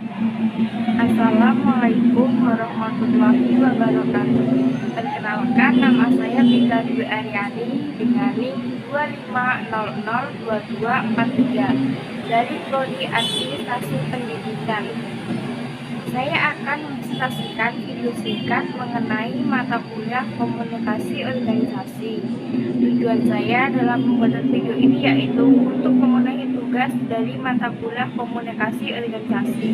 Assalamualaikum warahmatullahi wabarakatuh. Perkenalkan, nama saya Tika Dwi Aryani dengan NIM 25002243 dari Prodi Administrasi Pendidikan. Saya akan mempresentasikan video singkat mengenai mata kuliah komunikasi organisasi. Tujuan saya dalam pembuatan video ini yaitu untuk memenuhi tugas dari mata kuliah komunikasi organisasi.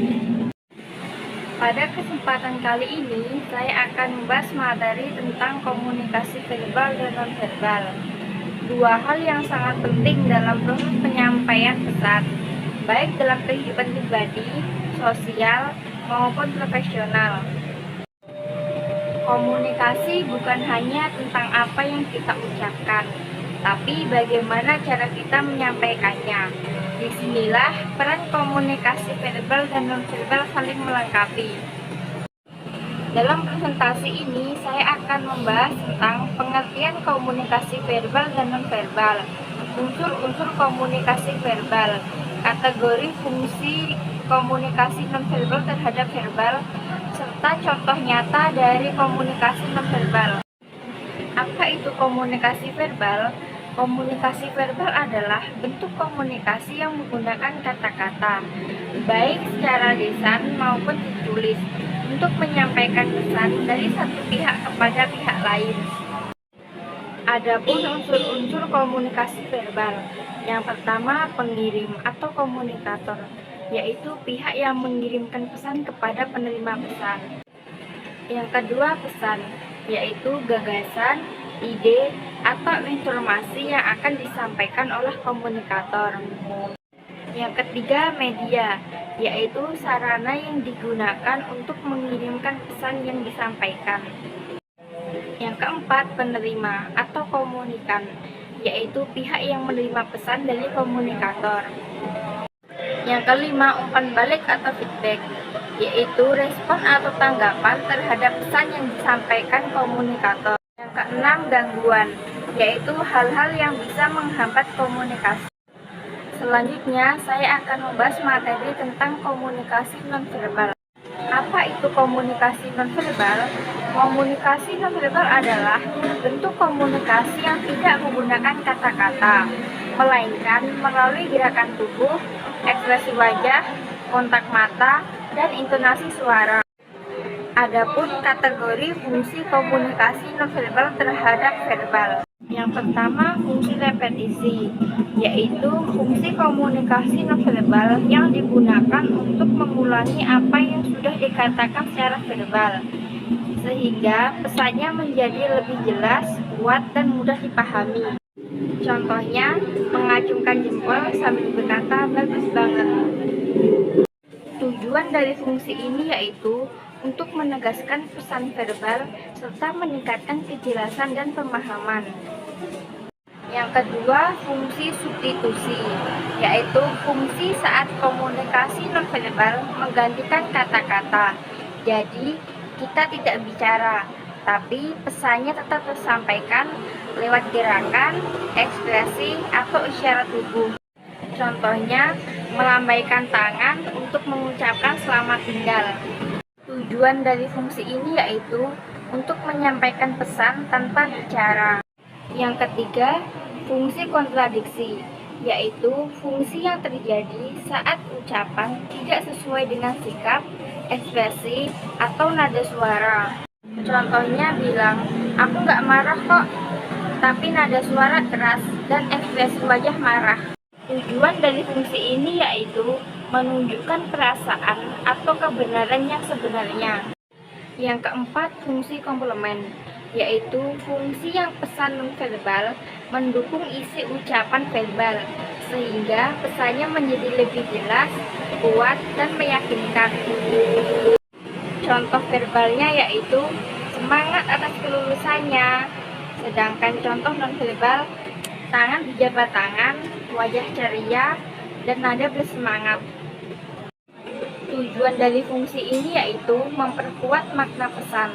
Pada kesempatan kali ini, saya akan membahas materi tentang komunikasi verbal dan nonverbal. Dua hal yang sangat penting dalam proses penyampaian pesan, baik dalam kehidupan pribadi, sosial, maupun profesional. Komunikasi bukan hanya tentang apa yang kita ucapkan, tapi bagaimana cara kita menyampaikannya. Disinilah peran komunikasi verbal dan nonverbal saling melengkapi. Dalam presentasi ini, saya akan membahas tentang pengertian komunikasi verbal dan nonverbal, unsur-unsur komunikasi verbal, kategori fungsi komunikasi nonverbal terhadap verbal, serta contoh nyata dari komunikasi nonverbal. Apa itu komunikasi verbal? Komunikasi verbal adalah bentuk komunikasi yang menggunakan kata-kata, baik secara lisan maupun tertulis, untuk menyampaikan pesan dari satu pihak kepada pihak lain. Adapun unsur-unsur komunikasi verbal, yang pertama pengirim atau komunikator, yaitu pihak yang mengirimkan pesan kepada penerima pesan. Yang kedua pesan, yaitu gagasan, ide, atau informasi yang akan disampaikan oleh komunikator. Yang ketiga media, yaitu sarana yang digunakan untuk mengirimkan pesan yang disampaikan. Yang keempat penerima atau komunikan, yaitu pihak yang menerima pesan dari komunikator. Yang kelima umpan balik atau feedback, yaitu respon atau tanggapan terhadap pesan yang disampaikan komunikator. Yang keenam gangguan, yaitu hal-hal yang bisa menghambat komunikasi. Selanjutnya saya akan membahas materi tentang komunikasi nonverbal. Apa itu komunikasi nonverbal? Komunikasi nonverbal adalah bentuk komunikasi yang tidak menggunakan kata-kata, melainkan melalui gerakan tubuh, ekspresi wajah, kontak mata, dan intonasi suara. Adapun kategori fungsi komunikasi nonverbal terhadap verbal. Yang pertama, fungsi repetisi, yaitu fungsi komunikasi nonverbal yang digunakan untuk mengulangi apa yang sudah dikatakan secara verbal, sehingga pesannya menjadi lebih jelas, kuat, dan mudah dipahami. Contohnya, mengacungkan jempol sambil berkata, "Bagus banget." Tujuan dari fungsi ini yaitu untuk menegaskan pesan verbal serta meningkatkan kejelasan dan pemahaman. Yang kedua, fungsi substitusi, yaitu fungsi saat komunikasi nonverbal menggantikan kata-kata. Jadi, kita tidak bicara, tapi pesannya tetap tersampaikan lewat gerakan, ekspresi, atau isyarat tubuh. Contohnya, melambaikan tangan untuk mengucapkan selamat tinggal. Tujuan dari fungsi ini yaitu untuk menyampaikan pesan tanpa bicara. Yang ketiga, fungsi kontradiksi, yaitu fungsi yang terjadi saat ucapan tidak sesuai dengan sikap, ekspresi, atau nada suara. Contohnya bilang, "Aku nggak marah kok," tapi nada suara keras dan ekspresi wajah marah. Tujuan dari fungsi ini yaitu menunjukkan perasaan atau kebenaran yang sebenarnya. Yang keempat, fungsi komplement, yaitu fungsi yang pesan nonverbal mendukung isi ucapan verbal, sehingga pesannya menjadi lebih jelas, kuat, dan meyakinkan. Contoh verbalnya yaitu semangat atas kelulusannya, sedangkan contoh nonverbal tangan dijabat tangan, wajah ceria, dan nada bersemangat. Tujuan dari fungsi ini yaitu memperkuat makna pesan.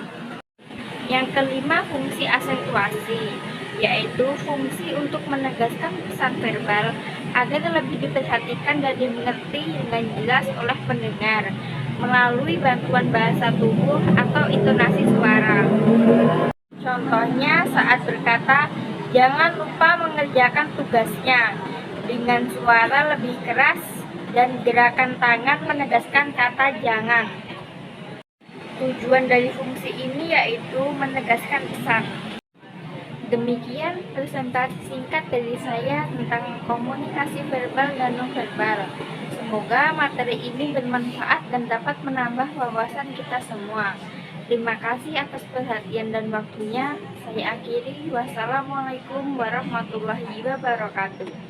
Yang kelima, fungsi asentuasi, yaitu fungsi untuk menegaskan pesan verbal agar lebih diperhatikan dan dimengerti dengan jelas oleh pendengar. melalui bantuan bahasa tubuh atau intonasi suara. Contohnya saat berkata, jangan lupa mengerjakan tugasnya, dengan suara lebih keras dan gerakan tangan menegaskan kata jangan. Tujuan dari fungsi ini yaitu menegaskan pesan. Demikian presentasi singkat dari saya tentang komunikasi verbal dan nonverbal. Semoga materi ini bermanfaat dan dapat menambah wawasan kita semua. Terima kasih atas perhatian dan waktunya. Saya akhiri. Wassalamualaikum warahmatullahi wabarakatuh.